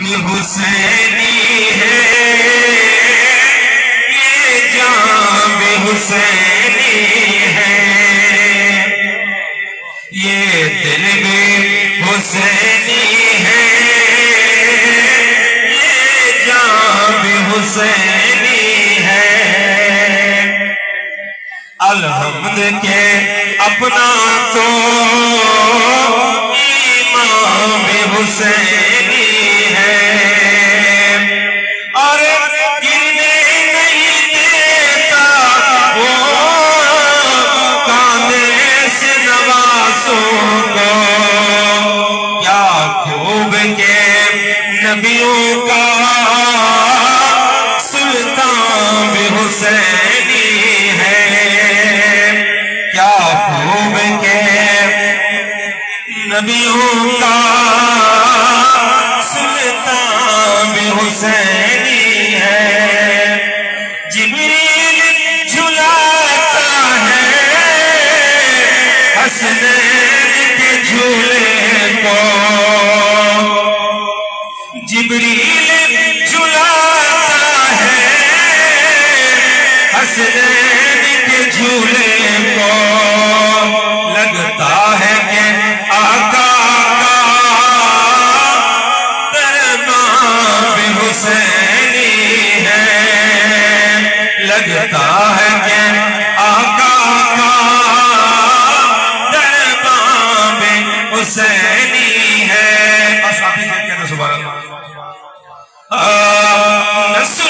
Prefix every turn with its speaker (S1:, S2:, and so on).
S1: حسینی ہے، یہ جام حسینی ہے، یہ دل بھی حسینی ہے، یہ جام بھی حسینی ہے۔ الحمد کے اپنا تو امام حسینی ہے، اور گرنے نہیں دیتا وہ کاندھے سے نوازوں کو۔ کیا خوب کے نبیوں کا سلطان بھی حسینی ہے، کیا خوب کے نبیوں کا سلطان بھی حسینی ہے۔ جبریل جھلاتا ہے حسنین کے جھولے کو، جبریل جھلاتا ہے حسنین کے جھولے کو۔ لگتا ہے کہ آقا کا دربار بھی حسینی ہے، لگتا ہے کہ آقا کا دربار بھی حسینی ہے۔ سبحان اللہ۔